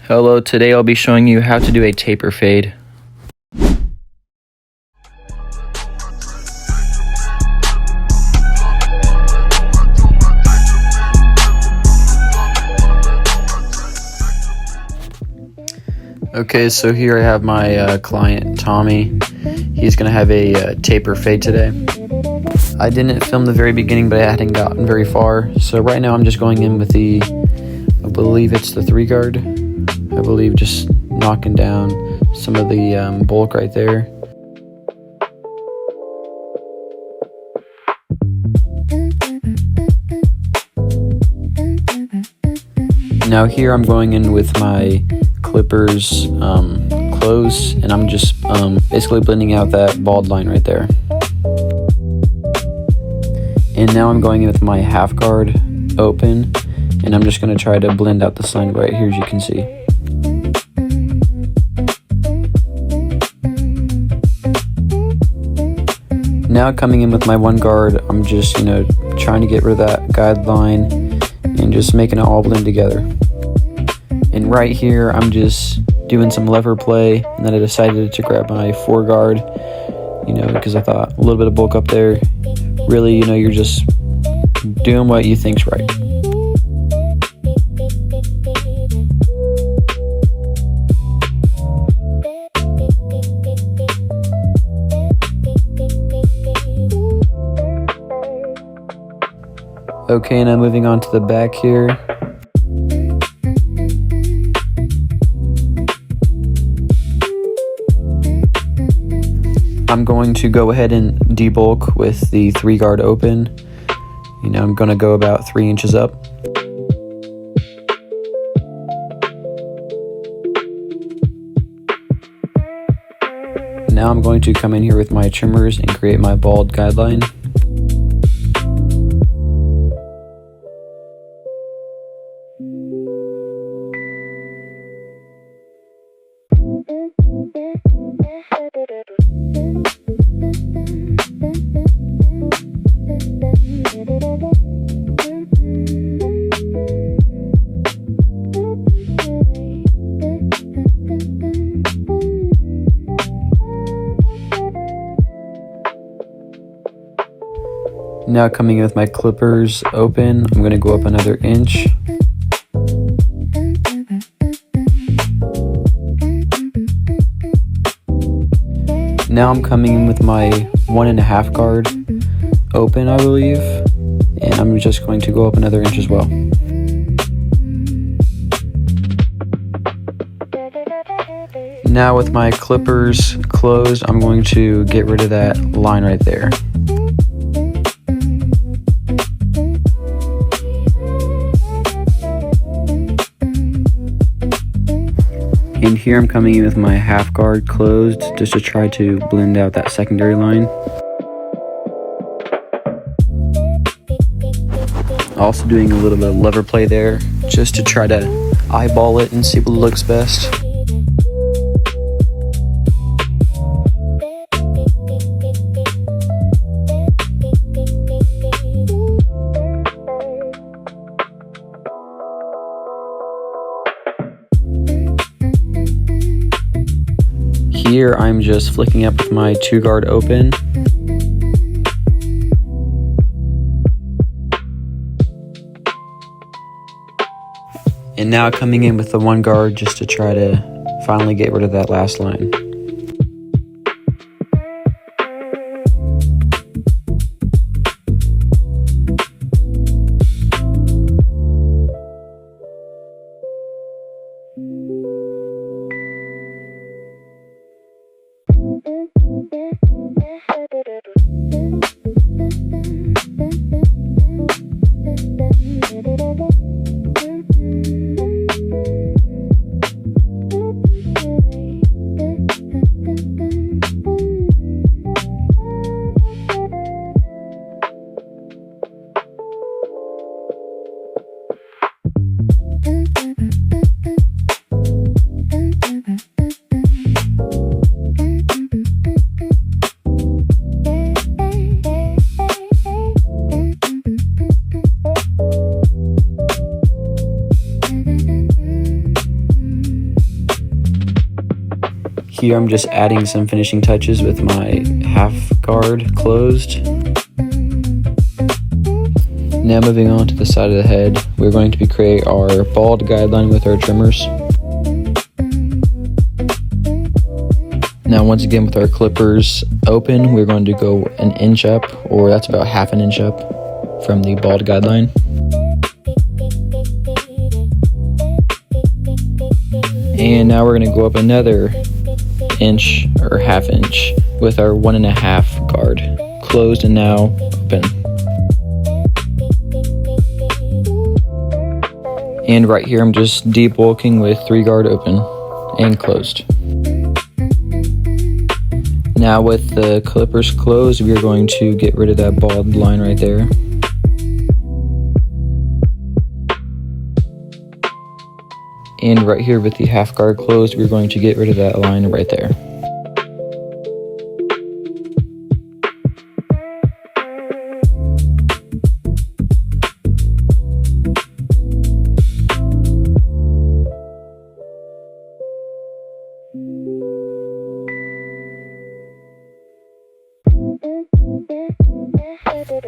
Hello, today I'll be showing you how to do a taper fade. Okay, so here I have my client, Tommy. He's going to have a taper fade today. I didn't film the very beginning, but I hadn't gotten very far. So right now I'm just going in with the, I believe it's the 3 guard. I believe just knocking down some of the bulk right there. Now here I'm going in with my clippers close, and I'm just basically blending out that bald line right there. And now I'm going in with my half guard open, and I'm just going to try to blend out this line right here, as you can see. Now coming in with my 1 guard, I'm just, trying to get rid of that guideline and just making it all blend together. And right here, I'm just doing some lever play, and then I decided to grab my 4 guard, because I thought a little bit of bulk up there. Really, you're just doing what you think's right. Okay, now moving on to the back here. I'm going to go ahead and debulk with the 3 guard open. I'm going to go about 3 inches up. Now I'm going to come in here with my trimmers and create my bald guideline. Now coming in with my clippers open, I'm going to go up another inch. Now I'm coming in with my 1.5 guard open, I believe, and I'm just going to go up another inch as well. Now with my clippers closed, I'm going to get rid of that line right there. And here I'm coming in with my half guard closed just to try to blend out that secondary line. Also doing a little bit of lever play there just to try to eyeball it and see what looks best. Here I'm just flicking up with my 2 guard open. And now coming in with the 1 guard just to try to finally get rid of that last line. Here I'm just adding some finishing touches with my half guard closed. Now moving on to the side of the head, we're going to create our bald guideline with our trimmers. Now once again with our clippers open, we're going to go an inch up, or that's about half an inch up from the bald guideline. And now we're going to go up another inch or half inch with our 1.5 guard closed and now open. And right here I'm just debulking with 3 guard open and closed. Now with the clippers closed, we are going to get rid of that bald line right there. And right here with the half guard closed, we're going to get rid of that line right there.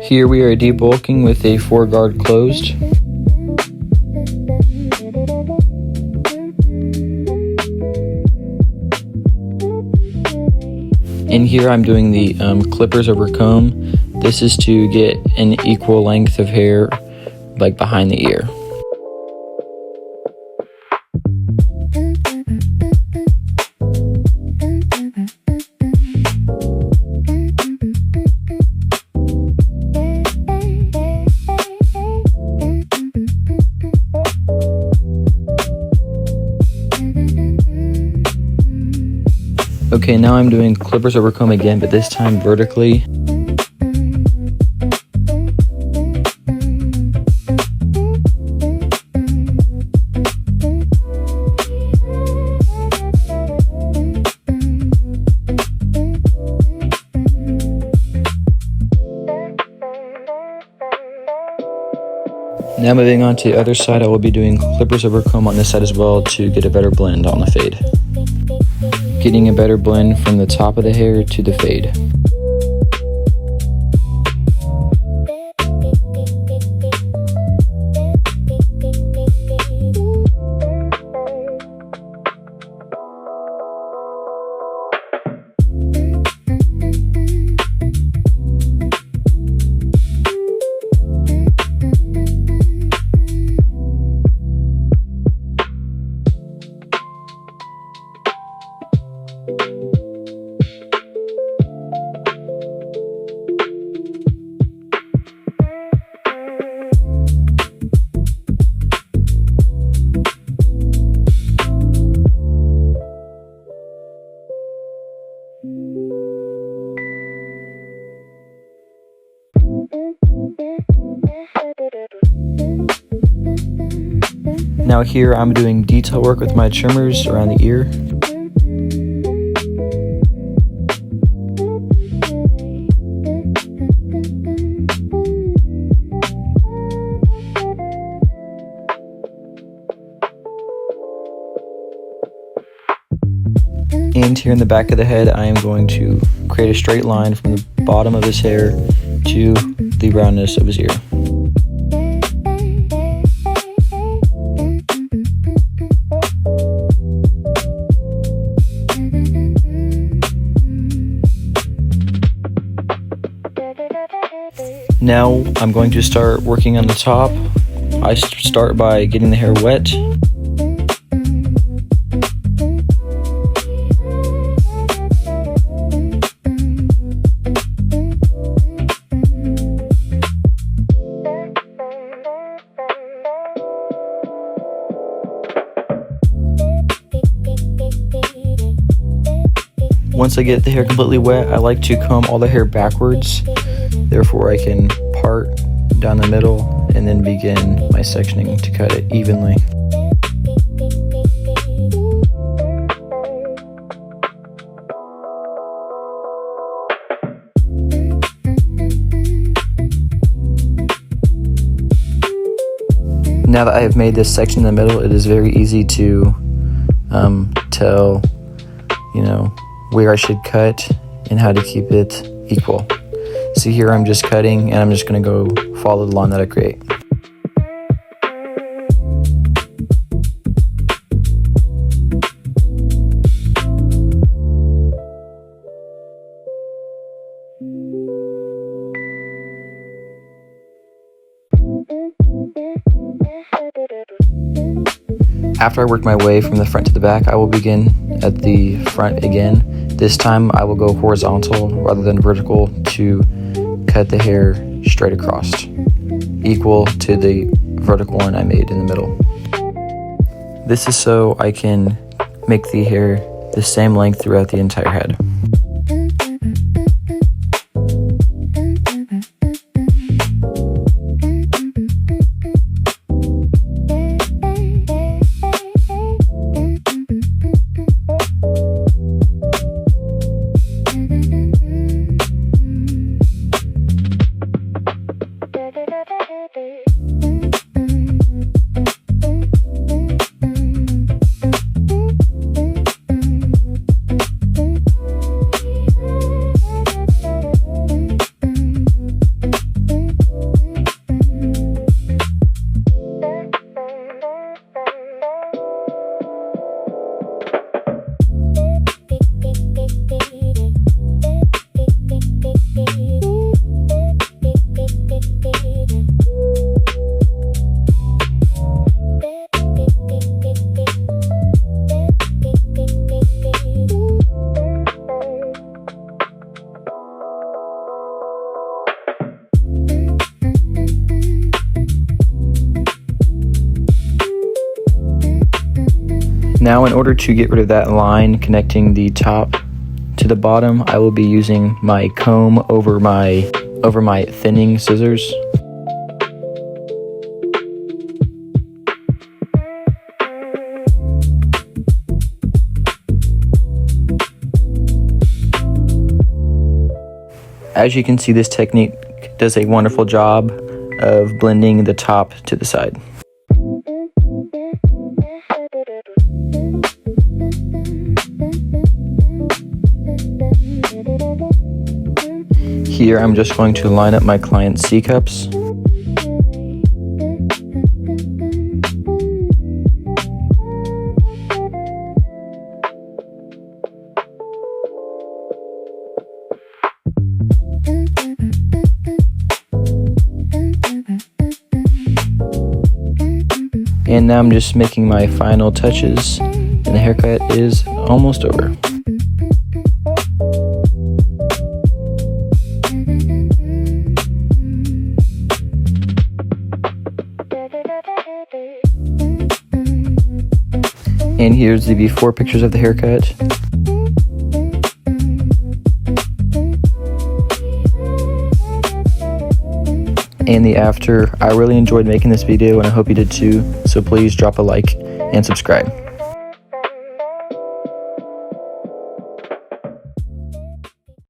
Here we are debulking with a 4 guard closed. And here I'm doing the clippers over comb. This is to get an equal length of hair like behind the ear. Okay, now I'm doing clippers over comb again, but this time vertically. Now moving on to the other side, I will be doing clippers over comb on this side as well to get a better blend on the fade. Getting a better blend from the top of the hair to the fade. Now here I'm doing detail work with my trimmers around the ear. And here in the back of the head, I am going to create a straight line from the bottom of his hair to the roundness of his ear. Now I'm going to start working on the top. I start by getting the hair wet. Once I get the hair completely wet, I like to comb all the hair backwards. Therefore, I can part down the middle and then begin my sectioning to cut it evenly. Now that I have made this section in the middle, it is very easy to tell where I should cut and how to keep it equal. So here I'm just cutting, and I'm just going to go follow the line that I create. After I work my way from the front to the back, I will begin at the front again. This time I will go horizontal rather than vertical to cut the hair straight across, equal to the vertical one I made in the middle. This is so I can make the hair the same length throughout the entire head. Now, in order to get rid of that line connecting the top to the bottom, I will be using my comb over my thinning scissors. As you can see, this technique does a wonderful job of blending the top to the side. Here I'm just going to line up my client's C-cups. And now I'm just making my final touches, and the haircut is almost over. And here's the before pictures of the haircut. And the after. I really enjoyed making this video, and I hope you did too, so please drop a like and subscribe.